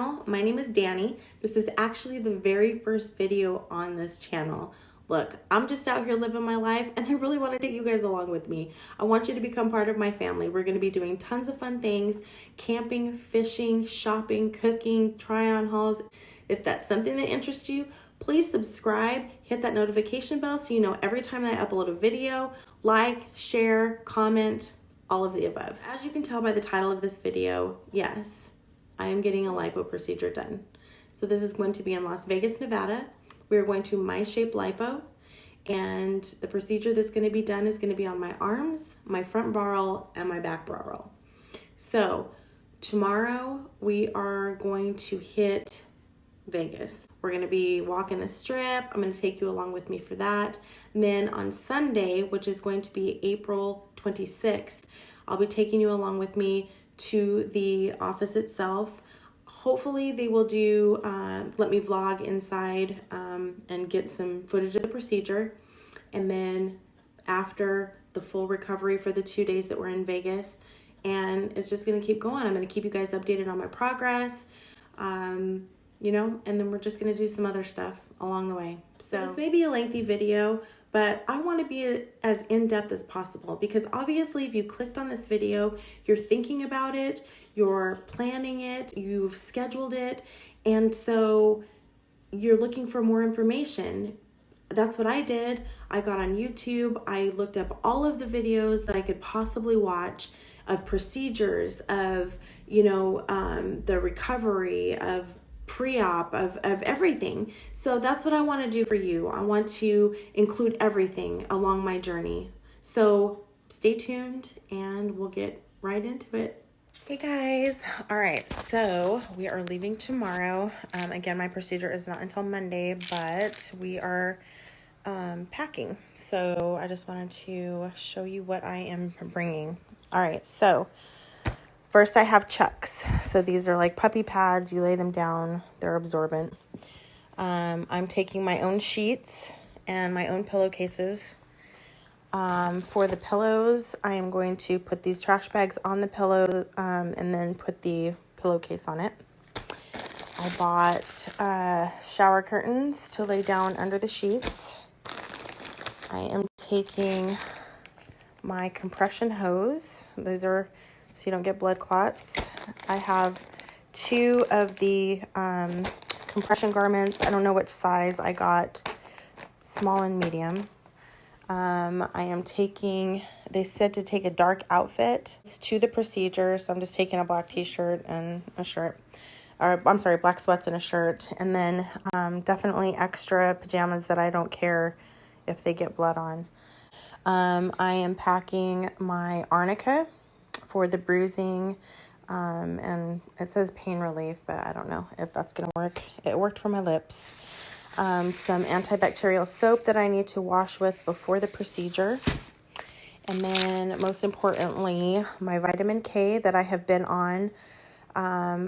channel. My name is Danny. This is actually the very first video on this channel. Look, I'm just out here living my life and I really want to take you guys along with me. I want you to become part of my family. We're going to be doing tons of fun things, camping, fishing, shopping, cooking, try-on hauls. If that's something that interests you, please subscribe, hit that notification bell so you know every time that I upload a video, like, share, comment, all of the above. As you can tell by the title of this video, yes, I am getting a lipo procedure done. So this is going to be in Las Vegas, Nevada. We're going to MyShape Lipo, and the procedure that's going to be done is going to be on my arms, my front bar roll, and my back bar roll. So tomorrow we are going to hit Vegas. We're going to be walking the strip. I'm going to take you along with me for that. And then on Sunday, which is going to be April 26th, I'll be taking you along with me to the office itself. Hopefully they will do, let me vlog inside and get some footage of the procedure. And then after the full recovery for the 2 days that we're in Vegas, and it's just going to keep going. I'm going to keep you guys updated on my progress. You know, and then we're just going to do some other stuff along the way. So this may be a lengthy video, but I want to be as in-depth as possible because obviously if you clicked on this video, you're thinking about it, you're planning it, you've scheduled it, and so you're looking for more information. That's what I did. I got on YouTube. I looked up all of the videos that I could possibly watch of procedures, of, you know, the recovery, of pre-op, of everything. So that's what I want to do for you. I want to include everything along my journey. So stay tuned and we'll get right into it. Hey guys. All right. So we are leaving tomorrow. Again, my procedure is not until Monday, but we are packing. So I just wanted to show you what I am bringing. All right. So first I have Chucks. So these are like puppy pads. You lay them down. They're absorbent. I'm taking my own sheets and my own pillowcases. For the pillows, I am going to put these trash bags on the pillow and then put the pillowcase on it. I bought shower curtains to lay down under the sheets. I am taking my compression hose. These are so you don't get blood clots. I have 2 of the compression garments. I don't know which size I got, small and medium. I am taking, they said to take a dark outfit to the procedure, so I'm just taking a black t-shirt and a shirt, or I'm sorry, black sweats and a shirt, and then definitely extra pajamas that I don't care if they get blood on. I am packing my Arnica for the bruising, and it says pain relief, but I don't know if that's gonna work. It worked for my lips. Some antibacterial soap that I need to wash with before the procedure, and then most importantly my vitamin K that I have been on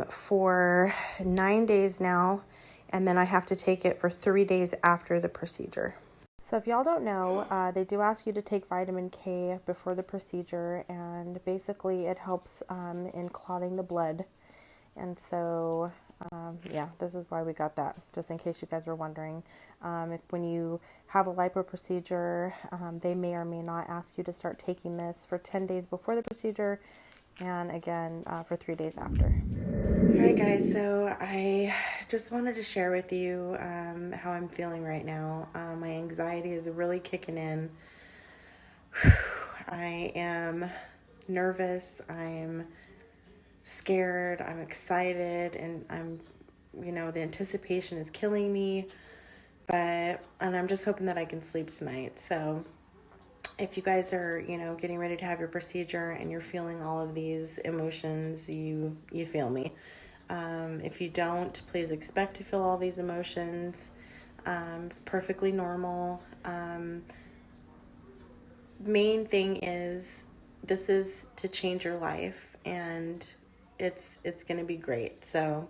for 9 days now, and then I have to take it for 3 days after the procedure. So if y'all don't know, they do ask you to take vitamin K before the procedure, and basically it helps in clotting the blood. And so, yeah, this is why we got that, just in case you guys were wondering. When you have a lipo procedure, they may or may not ask you to start taking this for 10 days before the procedure, and again for 3 days after. All right, guys, so I just wanted to share with you how I'm feeling right now. My anxiety is really kicking in. I am nervous, I'm scared, I'm excited, and I'm, you know, the anticipation is killing me, and I'm just hoping that I can sleep tonight. So if you guys are, you know, getting ready to have your procedure and you're feeling all of these emotions, you feel me. If you don't, please expect to feel all these emotions. It's perfectly normal. Main thing is this is to change your life, and it's going to be great. So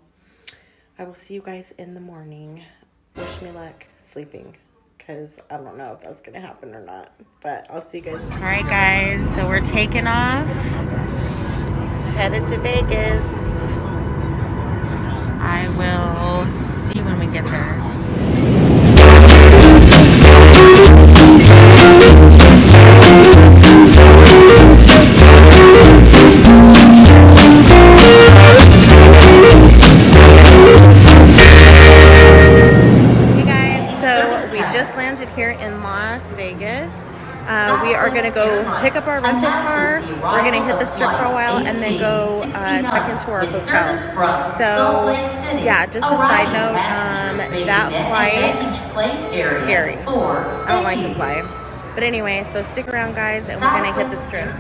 I will see you guys in the morning. Wish me luck sleeping, because I don't know if that's going to happen or not, but I'll see you guys. All right, guys, so we're taking off, headed to Vegas. I get there. Just landed here in Las Vegas. We are going to go pick up our rental car. We're going to hit the strip for a while and then go check into our hotel. So yeah, just a side note, that flight is scary. I don't like to fly. But anyway, so stick around guys, and we're going to hit the strip.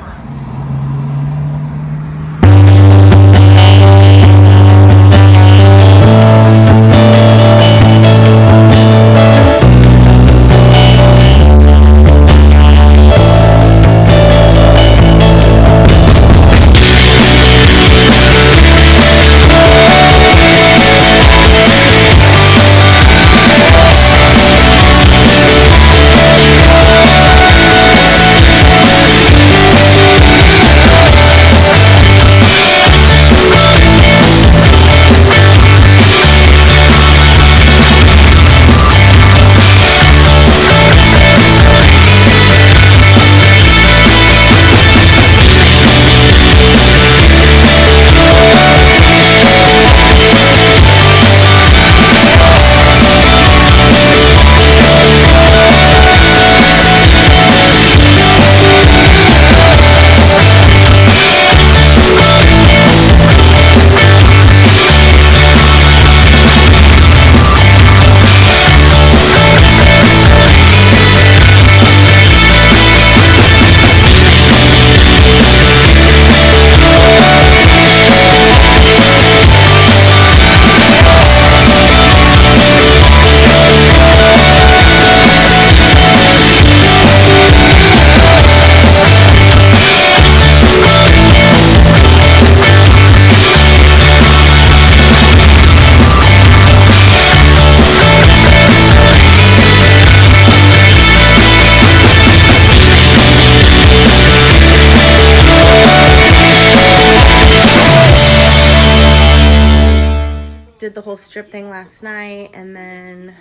Did the whole strip thing last night, and then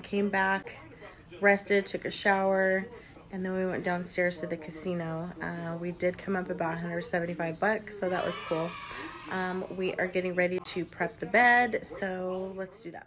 came back, rested, took a shower, and then we went downstairs to the casino. We did come up about $175, so that was cool. We are getting ready to prep the bed, so let's do that.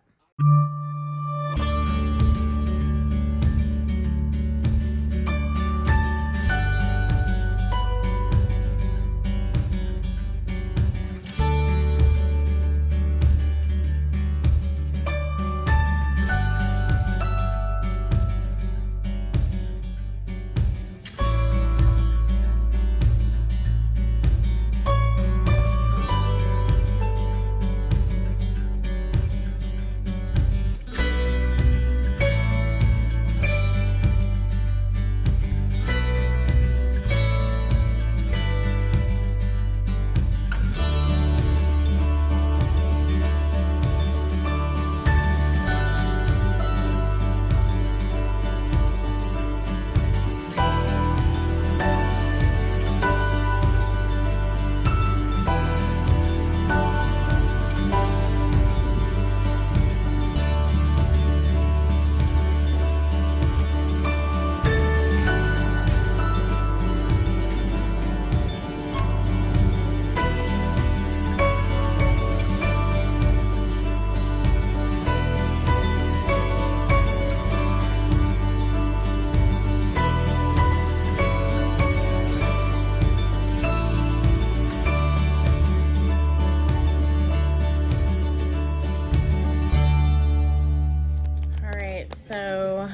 So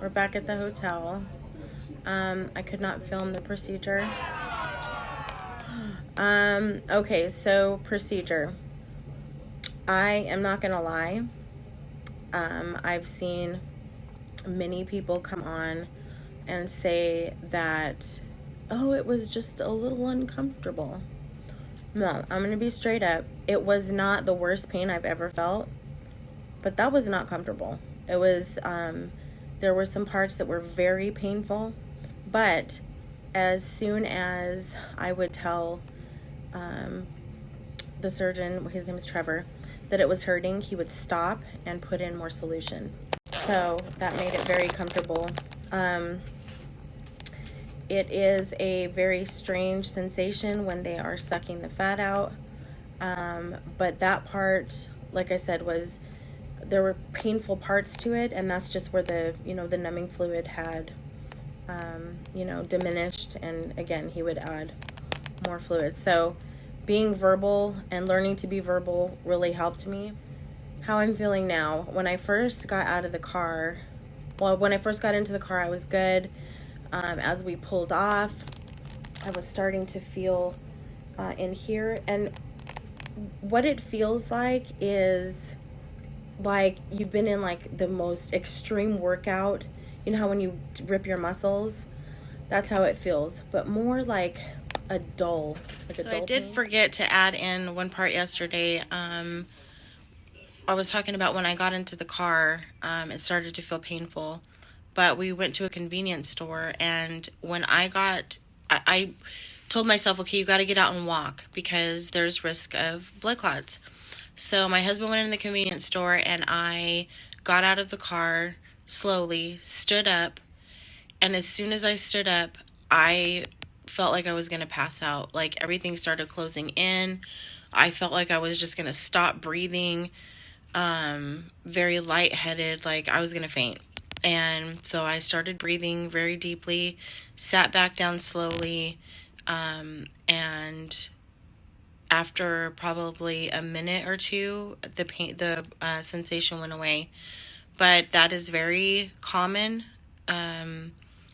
we're back at the hotel. I could not film the procedure. Okay, so procedure. I am not gonna lie. I've seen many people come on and say that, oh, it was just a little uncomfortable. No, I'm gonna be straight up. It was not the worst pain I've ever felt, but that was not comfortable. It was, there were some parts that were very painful, but as soon as I would tell the surgeon, his name is Trevor, that it was hurting, he would stop and put in more solution. So that made it very comfortable. It is a very strange sensation when they are sucking the fat out. But that part, like I said, there were painful parts to it, and that's just where the numbing fluid had, diminished, and again, he would add more fluid. So being verbal and learning to be verbal really helped me. How I'm feeling now, when I first got out of the car, when I first got into the car, I was good. As we pulled off, I was starting to feel in here, and what it feels like is like you've been in like the most extreme workout. You know how when you rip your muscles, that's how it feels, but more like a dull, so I did pain. Forget to add in one part yesterday. I was talking about when I got into the car, it started to feel painful, but we went to a convenience store, and when I told myself, okay, you got to get out and walk because there's risk of blood clots. So my husband went in the convenience store, and I got out of the car slowly, stood up, and as soon as I stood up, I felt like I was going to pass out. Like everything started closing in. I felt like I was just going to stop breathing, very lightheaded, like I was going to faint. And so I started breathing very deeply, sat back down slowly, and after probably a minute or two, the sensation went away. But that is very common.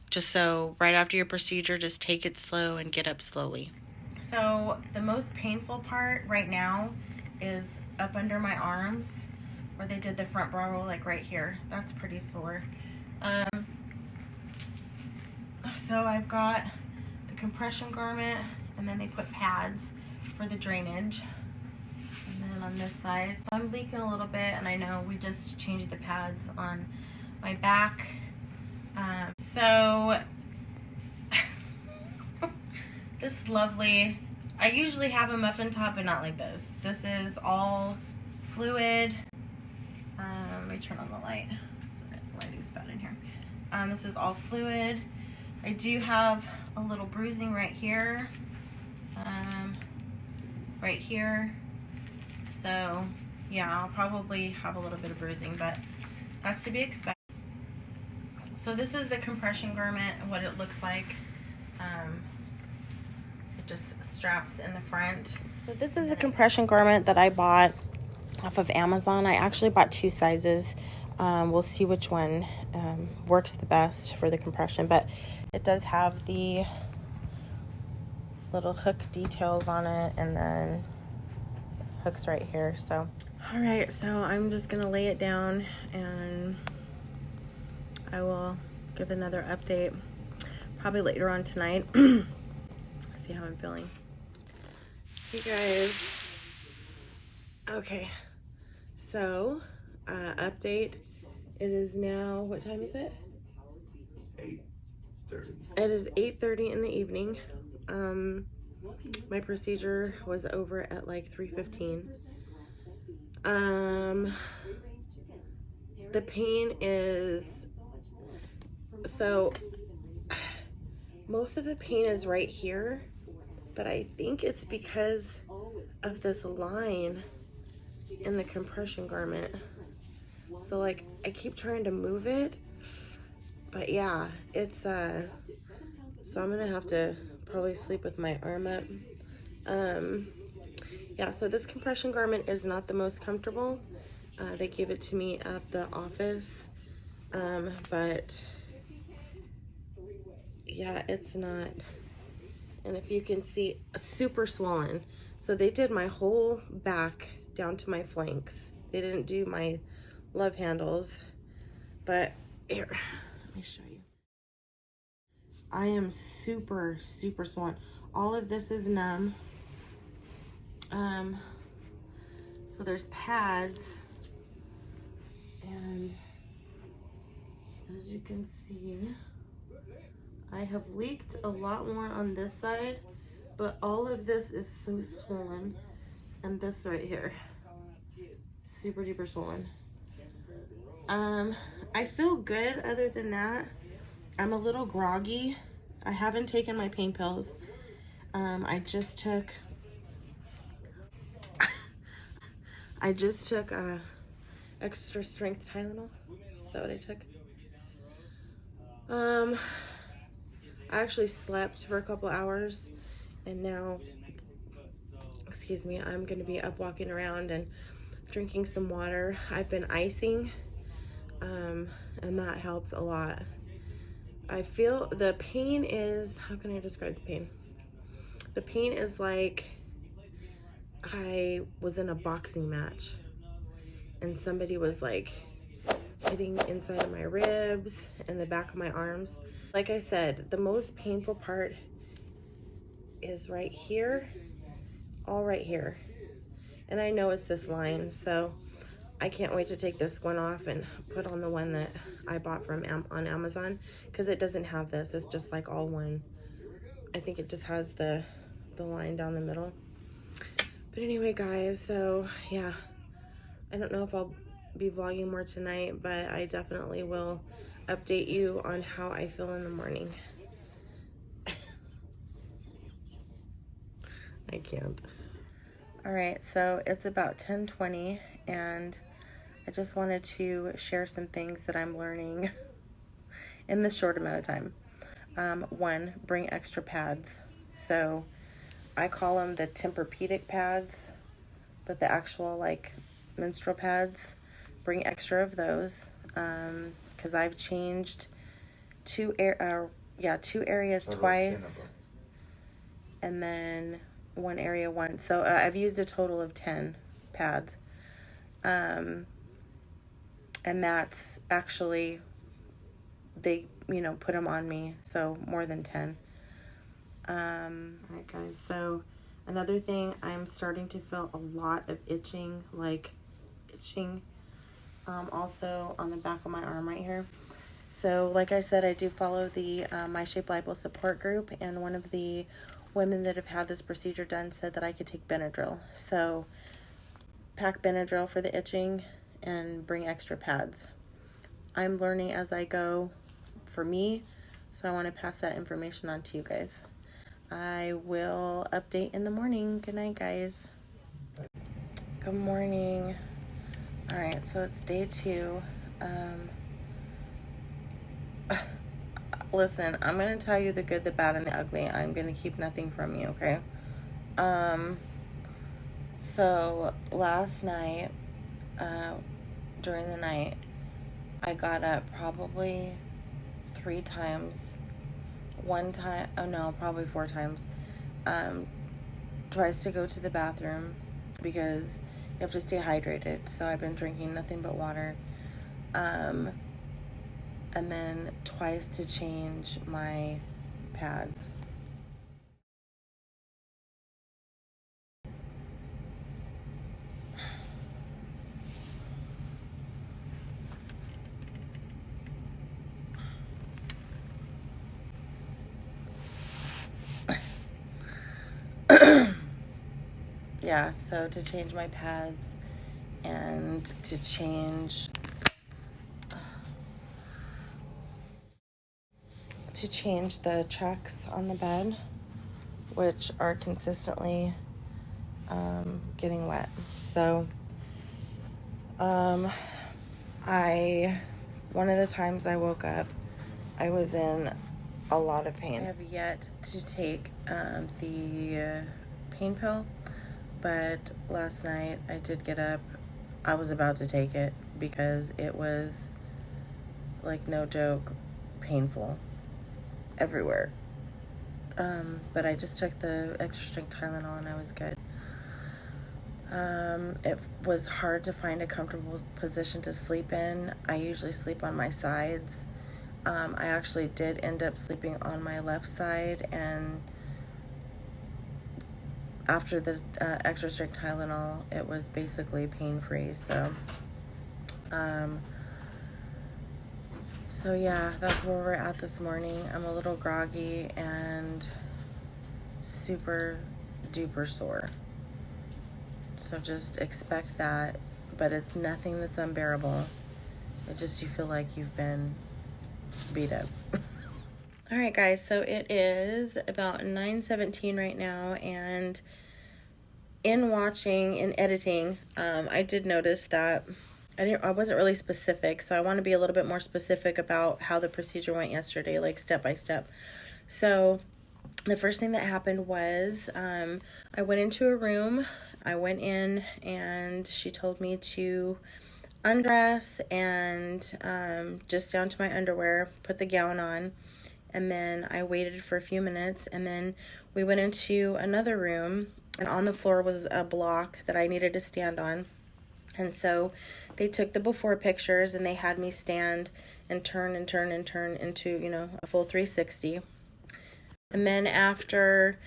Just so right after your procedure, just take it slow and get up slowly. So the most painful part right now is up under my arms where they did the front bra roll, like right here. That's pretty sore. So I've got the compression garment, and then they put pads for the drainage. And then on this side, so I'm leaking a little bit, and I know we just changed the pads on my back. So this lovely, I usually have a muffin top, but not like this. This is all fluid. Let me turn on the light. Sorry, the lighting's bad in here. This is all fluid. I do have a little bruising right here. Right here. So yeah, I'll probably have a little bit of bruising, but that's to be expected. So this is the compression garment and what it looks like. It just straps in the front. So this is the compression garment that I bought off of Amazon. I actually bought 2 sizes. We'll see which one works the best for the compression, but it does have the little hook details on it, and then hooks right here. So all right, so I'm just gonna lay it down, and I will give another update probably later on tonight. See how I'm feeling. Hey guys. Okay, so update. It is now, what time is it? 8:30. It is 8:30 in the evening. My procedure was over at like 3:15. The pain is, so most of the pain is right here, but I think it's because of this line in the compression garment. So like I keep trying to move it, but yeah, it's so I'm gonna have to probably sleep with my arm up. Yeah, so this compression garment is not the most comfortable. They gave it to me at the office, but yeah, it's not. And if you can see, super swollen. So they did my whole back down to my flanks. They didn't do my love handles, but here, let me show you. I am super, super swollen. All of this is numb. So there's pads, and as you can see, I have leaked a lot more on this side, but all of this is so swollen, and this right here. super duper swollen. I feel good other than that. I'm a little groggy. I haven't taken my pain pills. I just took extra strength Tylenol. Is that what I took? I actually slept for a couple hours, and now, excuse me, I'm gonna be up walking around and drinking some water. I've been icing, and that helps a lot. I feel the pain is, how can I describe the pain? The pain is like I was in a boxing match and somebody was like hitting inside of my ribs and the back of my arms. Like I said, the most painful part is right here, all right here. And I know it's this line, so I can't wait to take this one off and put on the one that I bought from on Amazon, because it doesn't have this. It's just like all one. I think it just has the line down the middle. But anyway, guys, so yeah, I don't know if I'll be vlogging more tonight, but I definitely will update you on how I feel in the morning. I can't. All right, so it's about 10:20, and I just wanted to share some things that I'm learning in this short amount of time. One, bring extra pads. So I call them the Tempur-Pedic pads, but the actual like menstrual pads, bring extra of those, because I've changed two areas twice, and then one area once. So I've used a total of 10 pads, and that's actually, they put them on me, so more than 10. All right, guys, so another thing, I'm starting to feel a lot of itching, also on the back of my arm right here. So like I said, I do follow the MyShape Lipo support group, and one of the women that have had this procedure done said that I could take Benadryl. So pack Benadryl for the itching and bring extra pads. I'm learning as I go for me, so I want to pass that information on to you guys. I will update in the morning. Good night, guys. Good morning. All right, so it's day 2. Listen, I'm going to tell you the good, the bad, and the ugly. I'm going to keep nothing from you, okay? So last night, during the night, I got up probably 3 times. Probably 4 times. Tries to go to the bathroom because you have to stay hydrated. So I've been drinking nothing but water. And then twice to change my pads. Yeah, so to change my pads and to change the checks on the bed, which are consistently getting wet. So one of the times I woke up, I was in a lot of pain. I have yet to take the pain pill, but last night I did get up. I was about to take it because it was, like, no joke, painful everywhere. But I just took the extra strength Tylenol and I was good. It was hard to find a comfortable position to sleep in. I usually sleep on my sides. I actually did end up sleeping on my left side, and after the extra strength Tylenol, it was basically pain-free. So yeah, that's where we're at this morning. I'm a little groggy and super duper sore. So just expect that, but it's nothing that's unbearable. It's just you feel like you've been beat up. All right, guys, so it is about 9:17 right now, and in watching and editing, I did notice that I wasn't really specific, so I want to be a little bit more specific about how the procedure went yesterday, like step by step. So the first thing that happened was I went into a room. I went in and she told me to undress and just down to my underwear, put the gown on, and then I waited for a few minutes, and then we went into another room, and on the floor was a block that I needed to stand on. And so they took the before pictures and they had me stand and turn and turn and turn into, you know, a full 360. And then after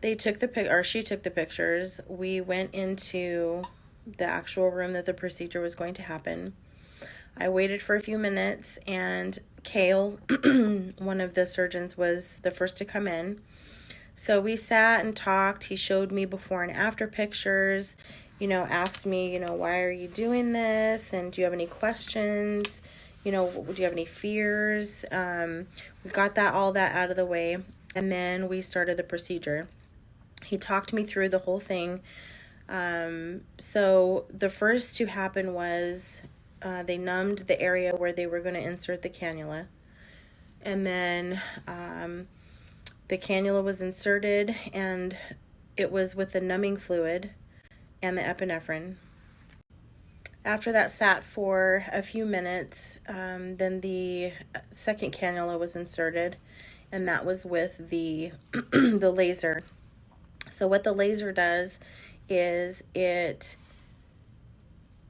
they took she took the pictures, we went into the actual room that the procedure was going to happen. I waited for a few minutes, and Kale, one of the surgeons, was the first to come in. So we sat and talked. He showed me before and after pictures, you know, asked me, you know, why are you doing this? And do you have any questions? You know, do you have any fears? We got all that out of the way, and then we started the procedure. He talked me through the whole thing. So the first to happen was they numbed the area where they were going to insert the cannula. And then the cannula was inserted, and it was with the numbing fluid and the epinephrine. After that sat for a few minutes, then the second cannula was inserted, and that was with the the laser. So what the laser does is it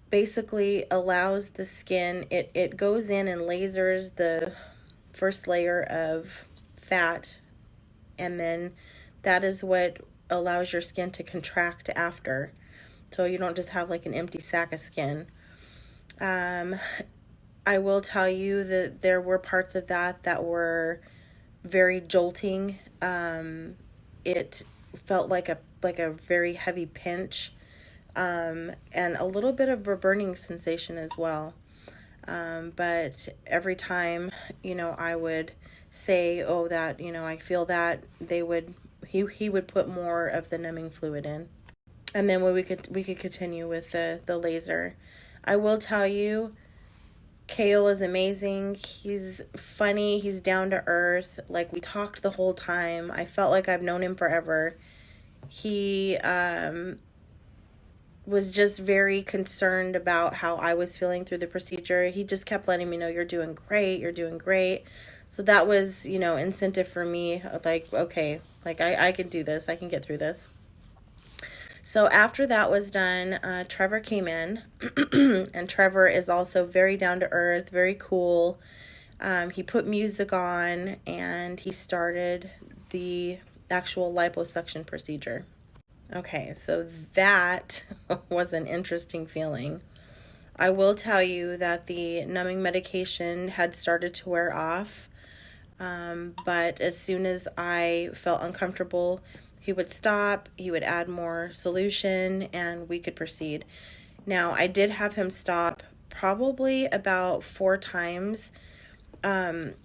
basically allows the skin, it goes in and lasers the first layer of fat, and then that is what allows your skin to contract after. So you don't just have like an empty sack of skin. I will tell you that there were parts of that were very jolting. It felt like a very heavy pinch, and a little bit of a burning sensation as well. But every time, you know, I would say, oh, that, you know, I feel that, he would put more of the numbing fluid in. And then we could continue with the laser. I will tell you, Kale is amazing. He's funny. He's down to earth. Like, we talked the whole time. I felt like I've known him forever. He was just very concerned about how I was feeling through the procedure. He just kept letting me know, you're doing great. You're doing great. So that was, you know, incentive for me. Like, okay, like I can do this. I can get through this. So after that was done, Trevor came in, and Trevor is also very down to earth, very cool. He put music on, and he started the actual liposuction procedure. Okay, so that was an interesting feeling. I will tell you that the numbing medication had started to wear off, but as soon as I felt uncomfortable, he would stop, he would add more solution, and we could proceed. Now, I did have him stop probably about 4 times. When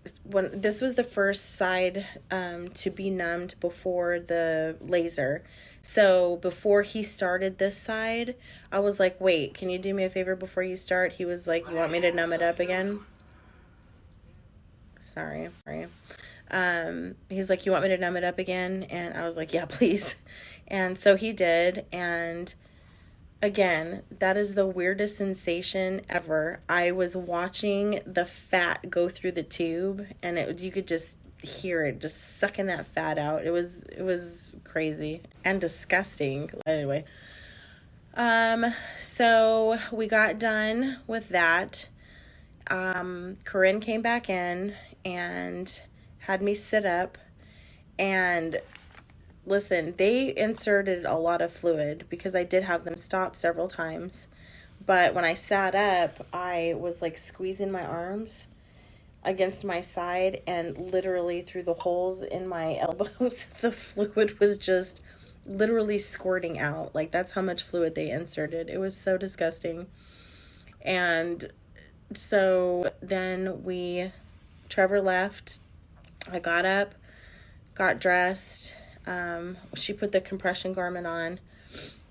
this was the first side to be numbed before the laser. So before he started this side, I was like, wait, can you do me a favor before you start? He was like, you want me to numb it up again? Sorry. He's like, you want me to numb it up again? And I was like, yeah, please. And so he did. And again, that is the weirdest sensation ever. I was watching the fat go through the tube, and you could just hear it just sucking that fat out. It was crazy and disgusting. Anyway, so we got done with that. Corinne came back in and had me sit up, and listen, they inserted a lot of fluid because I did have them stop several times. But when I sat up, I was like squeezing my arms against my side, and literally through the holes in my elbows, the fluid was just literally squirting out. Like, that's how much fluid they inserted. It was so disgusting. And so then Trevor left. I got up, got dressed. She put the compression garment on,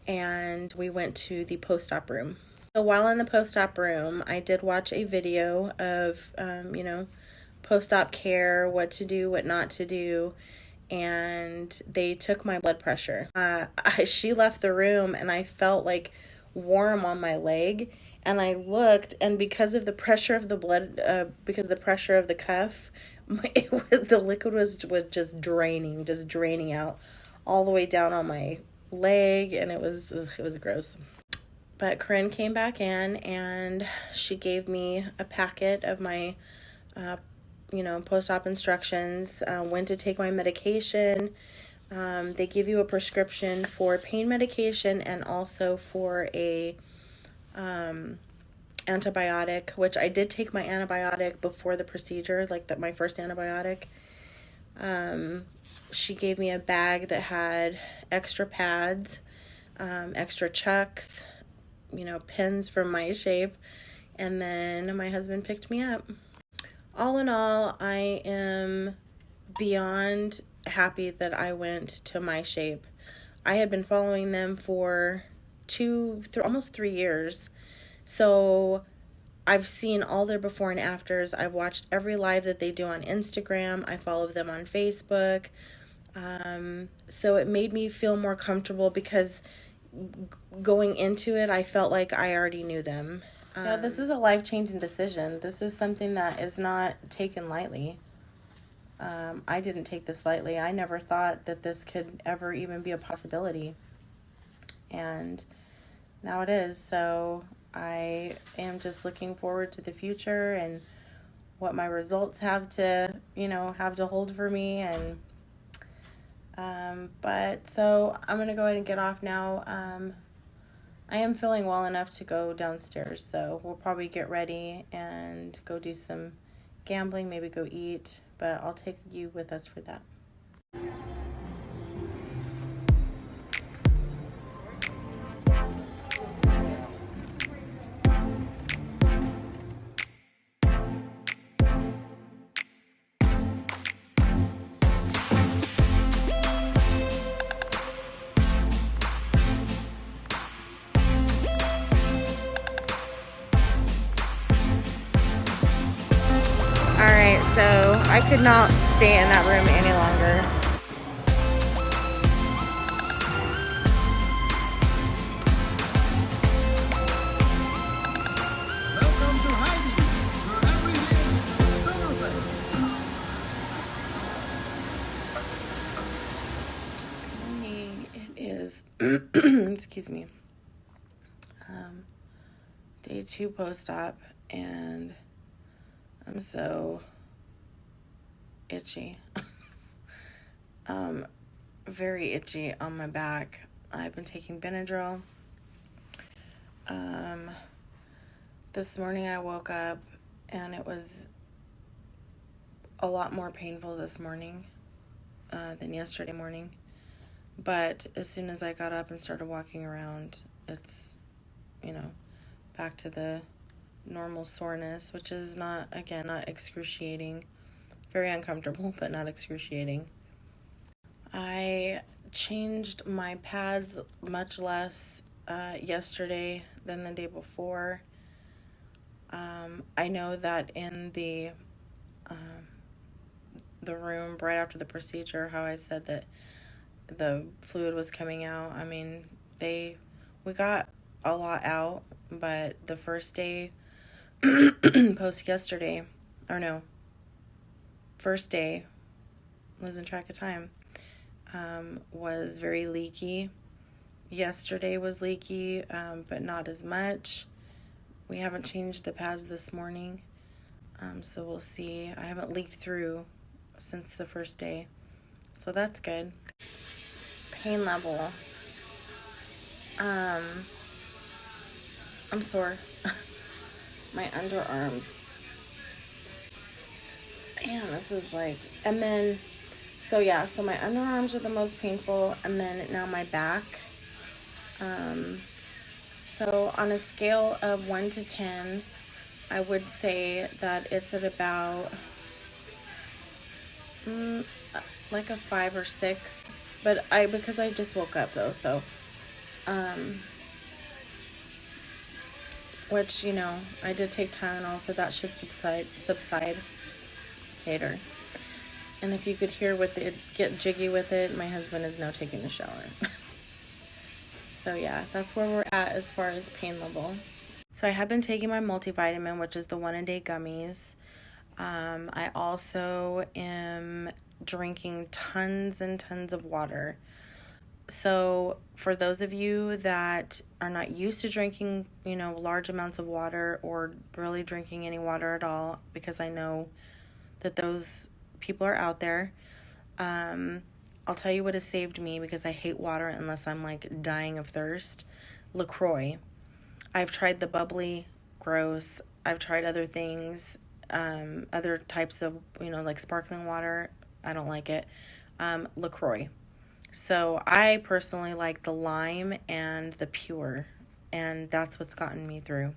and we went to the post-op room. So while in the post-op room, I did watch a video of, post-op care, what to do, what not to do, and they took my blood pressure. She left the room, and I felt like warm on my leg, and I looked, and because of the pressure of the blood, because of the pressure of the cuff, the liquid was just draining out all the way down on my leg, and it was gross. But Corinne came back in, and she gave me a packet of my post-op instructions, when to take my medication. They give you a prescription for pain medication and also for a antibiotic, which I did take my antibiotic before the procedure, like my first antibiotic. She gave me a bag that had extra pads, extra chucks, pins from MyShape, and then my husband picked me up. All in all, I am beyond happy that I went to MyShape. I had been following them for almost 3 years. So I've seen all their before and afters. I've watched every live that they do on Instagram. I follow them on Facebook. So it made me feel more comfortable because going into it, I felt like I already knew them. This is a life-changing decision. This is something that is not taken lightly. I didn't take this lightly. I never thought that this could ever even be a possibility. And now it is. So I am just looking forward to the future and what my results have to hold for me. And so I'm going to go ahead and get off now. I am feeling well enough to go downstairs, so we'll probably get ready and go do some gambling, maybe go eat, but I'll take you with us for that. Alright, so I could not stay in that room any longer. Welcome to Heidi, where every day is summer face. It is, excuse me, day 2 post-op, and I'm so itchy. Very itchy on my back. I've been taking Benadryl. This morning I woke up and it was a lot more painful this morning than yesterday morning. But as soon as I got up and started walking around, it's, back to the normal soreness, which is not excruciating. Very uncomfortable, but not excruciating. I changed my pads much less yesterday than the day before. I know that in the room right after the procedure, how I said that the fluid was coming out. I mean, we got a lot out, but the first day first day, losing track of time, was very leaky. Yesterday was leaky, but not as much. We haven't changed the pads this morning, so we'll see. I haven't leaked through since the first day, so that's good. Pain level. I'm sore. My underarms. Man, this is like, and then, So yeah, so my underarms are the most painful, and then now my back. So on a scale of 1 to 10, I would say that it's at about like a 5 or 6. But because I just woke up though, so which, you know, I did take Tylenol, so that should subside later. And if you could hear with it, get jiggy with it, my husband is now taking a shower. So yeah, that's where we're at as far as pain level. So I have been taking my multivitamin, which is the 1-a-day gummies. I also am drinking tons and tons of water. So for those of you that are not used to drinking, you know, large amounts of water or really drinking any water at all, because I know that those people are out there, I'll tell you what has saved me, because I hate water unless I'm like dying of thirst. LaCroix. I've tried the bubbly, gross. I've tried other things, other types of, you know, like sparkling water. I don't like it. LaCroix. So I personally like the lime and the pure, and that's what's gotten me through.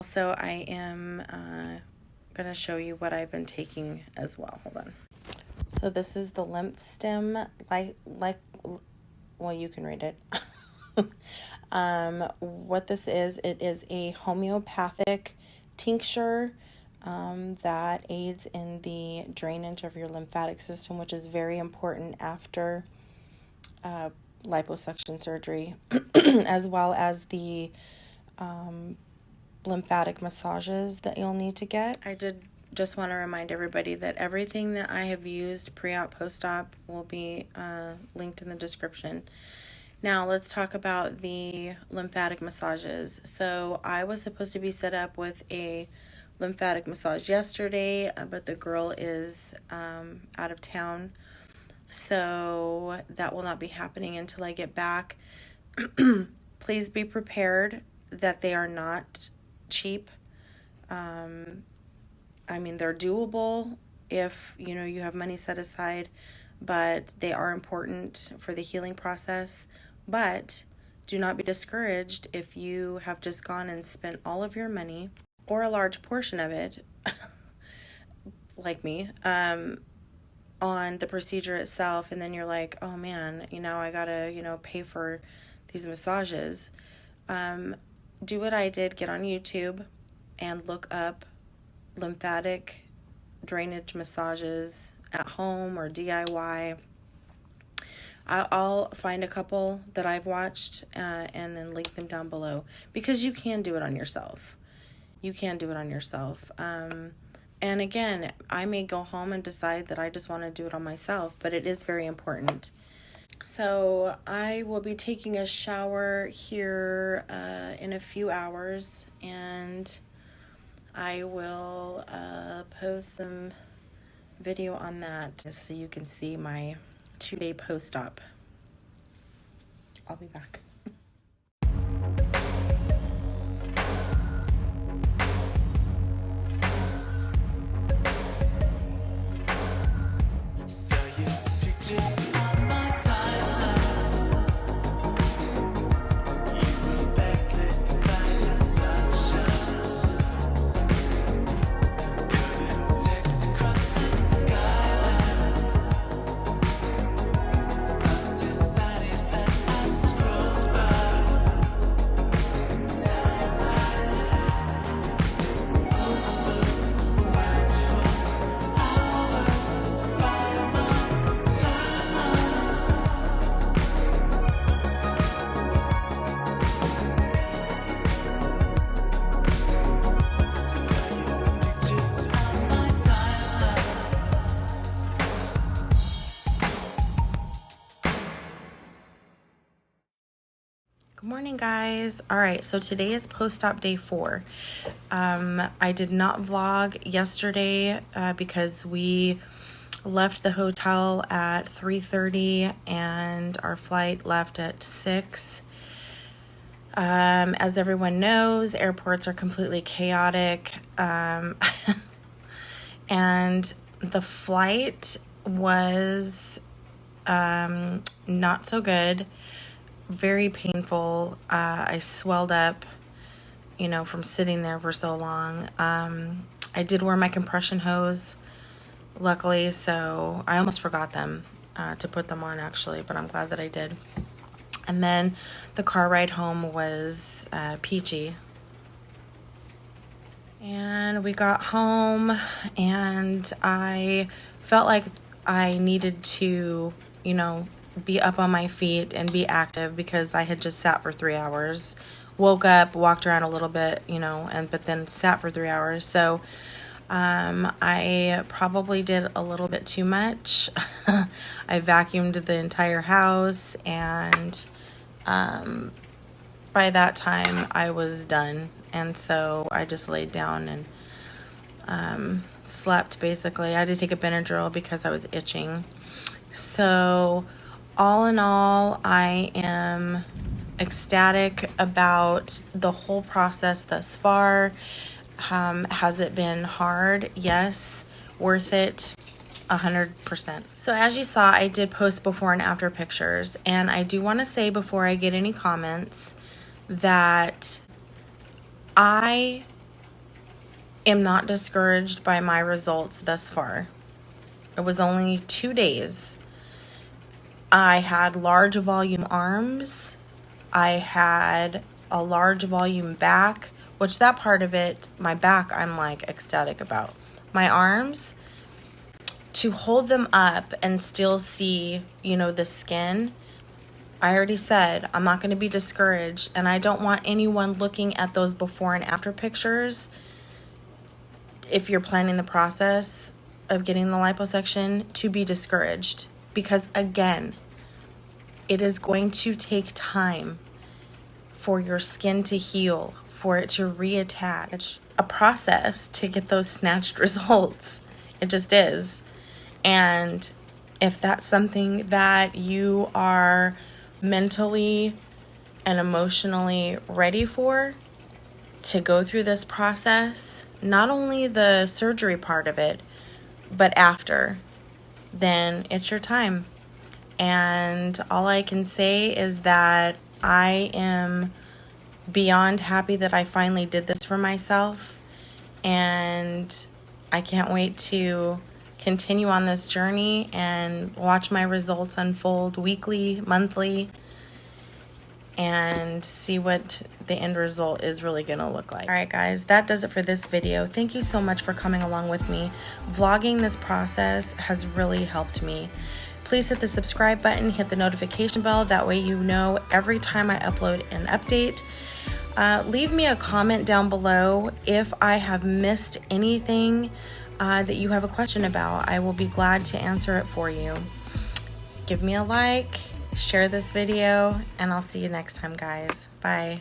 Also, I am going to show you what I've been taking as well. Hold on. So this is the Lymph Stim, well, you can read it. What this is, it is a homeopathic tincture that aids in the drainage of your lymphatic system, which is very important after liposuction surgery, as well as the lymphatic massages that you'll need to get. I did just want to remind everybody that everything that I have used pre-op, post-op will be linked in the description. Now let's talk about the lymphatic massages. So I was supposed to be set up with a lymphatic massage yesterday, but the girl is out of town, so that will not be happening until I get back. Please be prepared that they are not cheap. I mean, they're doable if, you know, you have money set aside, but they are important for the healing process. But do not be discouraged if you have just gone and spent all of your money, or a large portion of it, like me, on the procedure itself, and then you're like, oh man, you know, I gotta, you know, pay for these massages. Do what I did, get on YouTube and look up lymphatic drainage massages at home or DIY. I'll find a couple that I've watched and then link them down below, because you can do it on yourself. You can do it on yourself. And again, I may go home and decide that I just want to do it on myself, but it is very important. So I will be taking a shower here in a few hours, and I will post some video on that so you can see my 2-day post-op. I'll be back. Good morning, guys. All right, so today is post-op day 4. I did not vlog yesterday because we left the hotel at 3:30 and our flight left at 6. As everyone knows, airports are completely chaotic. And the flight was not so good, very painful. I swelled up, you know, from sitting there for so long. I did wear my compression hose, luckily, so I almost forgot them to put them on actually, but I'm glad that I did. And then the car ride home was peachy. And we got home and I felt like I needed to, you know, be up on my feet and be active because I had just sat for 3 hours. Woke up, walked around a little bit, you know, but then sat for 3 hours. So I probably did a little bit too much. I vacuumed the entire house, and by that time I was done. And so I just laid down and slept basically. I had to take a Benadryl because I was itching. So all in all, I am ecstatic about the whole process thus far. Has it been hard? Yes. Worth it? 100%. So as you saw, I did post before and after pictures, and I do want to say before I get any comments that I am not discouraged by my results thus far. It was only 2 days. I had large volume arms. I had a large volume back, which that part of it, my back, I'm like ecstatic about. My arms, to hold them up and still see, you know, the skin, I already said I'm not going to be discouraged, and I don't want anyone looking at those before and after pictures, if you're planning the process of getting the liposuction, to be discouraged. Because again, it is going to take time for your skin to heal, for it to reattach. It's a process to get those snatched results. It just is. And if that's something that you are mentally and emotionally ready for, to go through this process, not only the surgery part of it, but after, then it's your time. And all I can say is that I am beyond happy that I finally did this for myself, and I can't wait to continue on this journey and watch my results unfold weekly, monthly, and see what the end result is really gonna look like. All right, guys, that does it for this video. Thank you so much for coming along with me. Vlogging this process has really helped me. Please hit the subscribe button, hit the notification bell. That way you know every time I upload an update. Leave me a comment down below if I have missed anything that you have a question about. I will be glad to answer it for you. Give me a like, share this video, and I'll see you next time, guys. Bye.